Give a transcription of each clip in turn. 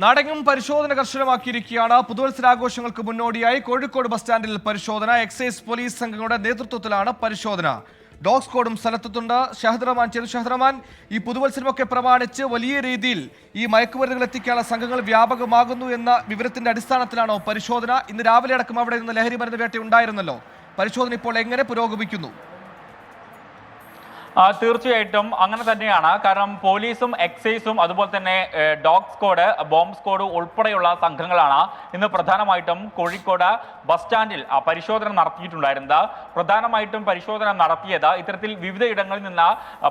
നാടെങ്ങും പരിശോധന കർശനമാക്കിയിരിക്കുകയാണ്. പുതുവത്സരാഘോഷങ്ങൾക്ക് മുന്നോടിയായി കോഴിക്കോട് ബസ് സ്റ്റാൻഡിൽ പരിശോധന. എക്സൈസ് പോലീസ് സംഘങ്ങളുടെ നേതൃത്വത്തിലാണ് പരിശോധന. ഡോഗ് സ്ക്വാഡും സ്ഥലത്തെത്തുണ്ട്. ഷഹദ്റഹ്മാൻ ചേർന്നു. ഷഹദ്റഹ്മാൻ, ഈ പുതുവത്സരമൊക്കെ പ്രമാണിച്ച് വലിയ രീതിയിൽ ഈ മയക്കുമരുന്നുകൾ എത്തിക്കാനുള്ള സംഘങ്ങൾ വ്യാപകമാകുന്നു എന്ന വിവരത്തിന്റെ അടിസ്ഥാനത്തിലാണോ പരിശോധന? ഇന്ന് രാവിലെ അടക്കം അവിടെ നിന്ന് ലഹരി മരുന്ന് വേട്ട ഉണ്ടായിരുന്നല്ലോ. പരിശോധന ഇപ്പോൾ എങ്ങനെ പുരോഗമിക്കുന്നു? തീർച്ചയായിട്ടും അങ്ങനെ തന്നെയാണ്. കാരണം പോലീസും എക്സൈസും അതുപോലെ തന്നെ ഡോഗ് സ്ക്വാഡ്, ബോംബ് സ്ക്വാഡ് ഉൾപ്പെടെയുള്ള സംഘങ്ങളാണ് ഇന്ന് പ്രധാനമായിട്ടും കോഴിക്കോട് ബസ് സ്റ്റാൻഡിൽ പരിശോധന നടത്തിയിട്ടുണ്ടായിരുന്നത്. പ്രധാനമായിട്ടും പരിശോധന നടത്തിയത് ഇത്തരത്തിൽ വിവിധ ഇടങ്ങളിൽ നിന്ന്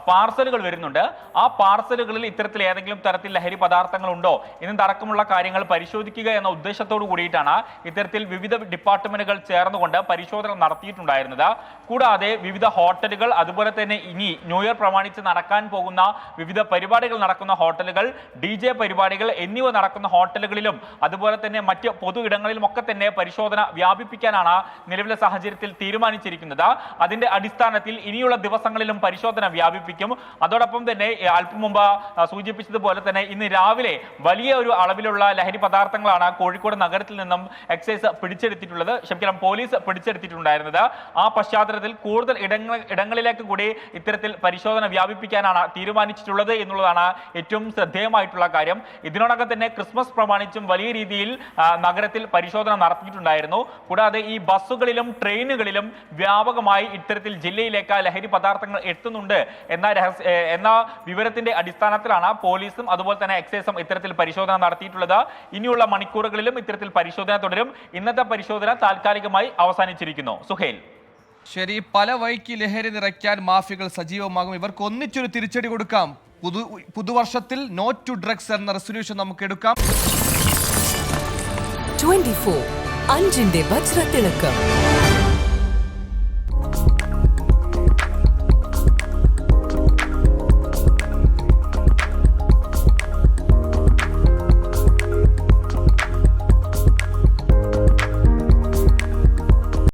പാർസലുകൾ വരുന്നുണ്ട്. ആ പാർസലുകളിൽ ഇത്തരത്തിൽ ഏതെങ്കിലും തരത്തിൽ ലഹരി പദാർത്ഥങ്ങൾ ഉണ്ടോ എന്നതടക്കമുള്ള കാര്യങ്ങൾ പരിശോധിക്കുക എന്ന ഉദ്ദേശത്തോടു കൂടിയിട്ടാണ് ഇത്തരത്തിൽ വിവിധ ഡിപ്പാർട്ട്മെന്റുകൾ ചേർന്നുകൊണ്ട് പരിശോധന നടത്തിയിട്ടുണ്ടായിരുന്നത്. കൂടാതെ വിവിധ ഹോട്ടലുകൾ, അതുപോലെ തന്നെ ഇനി ന്യൂ ഇയർ പ്രമാണിച്ച് നടക്കാൻ പോകുന്ന വിവിധ പരിപാടികൾ നടക്കുന്ന ഹോട്ടലുകൾ, DJ പരിപാടികൾ എന്നിവ നടക്കുന്ന ഹോട്ടലുകളിലും അതുപോലെ തന്നെ മറ്റ് പൊതു ഇടങ്ങളിലും ഒക്കെ തന്നെ പരിശോധന വ്യാപിപ്പിക്കാനാണ് നിലവിലെ സാഹചര്യത്തിൽ തീരുമാനിച്ചിരിക്കുന്നത്. അതിന്റെ അടിസ്ഥാനത്തിൽ ഇനിയുള്ള ദിവസങ്ങളിലും പരിശോധന വ്യാപിപ്പിക്കും. അതോടൊപ്പം തന്നെ അല്പം മുമ്പ് സൂചിപ്പിച്ചതുപോലെ തന്നെ ഇന്ന് രാവിലെ വലിയ ഒരു അളവിലുള്ള ലഹരി പദാർത്ഥങ്ങളാണ് കോഴിക്കോട് നഗരത്തിൽ നിന്നും എക്സൈസ് പിടിച്ചെടുത്തിട്ടുള്ളത്, ക്ഷമിക്കണം, പോലീസ് പിടിച്ചെടുത്തിട്ടുണ്ടായിരുന്നത്. ആ പശ്ചാത്തലത്തിൽ കൂടുതൽ ഇടങ്ങളിലേക്ക് കൂടി ഇത്തരത്തിൽ പരിശോധന വ്യാപിപ്പിക്കാനാണ് തീരുമാനിച്ചിട്ടുള്ളത് എന്നുള്ളതാണ് ഏറ്റവും ശ്രദ്ധേയമായിട്ടുള്ള കാര്യം. ഇതിനോടകം തന്നെ ക്രിസ്മസ് പ്രമാണിച്ചും വലിയ രീതിയിൽ നഗരത്തിൽ പരിശോധന നടത്തിയിട്ടുണ്ടായിരുന്നു. കൂടാതെ ഈ ബസ്സുകളിലും ട്രെയിനുകളിലും വ്യാപകമായി ഇത്തരത്തിൽ ജില്ലയിലേക്ക് ലഹരി പദാർത്ഥങ്ങൾ എത്തുന്നുണ്ട് എന്ന വിവരത്തിന്റെ അടിസ്ഥാനത്തിലാണ് പോലീസും അതുപോലെ തന്നെ എക്സൈസും ഇത്തരത്തിൽ പരിശോധന നടത്തിയിട്ടുള്ളത്. ഇനിയുള്ള മണിക്കൂറുകളിലും ഇത്തരത്തിൽ പരിശോധന തുടരും. ഇന്നത്തെ പരിശോധന താൽക്കാലികമായി അവസാനിച്ചിരിക്കുന്നു. സുഹേൽ. ശരി, പല വഴിക്ക് ലഹരി നിറയ്ക്കാൻ മാഫിയകൾ സജീവമാകും. ഇവർക്ക് ഒന്നിച്ചൊരു തിരിച്ചടി കൊടുക്കാം. പുതുവർഷത്തിൽ നോ ടു ഡ്രഗ്സ് എന്ന റെസൊല്യൂഷൻ നമുക്ക് എടുക്കാം. 24 അഞ്ചിന്റെ വജ്രത്തിളക്കം.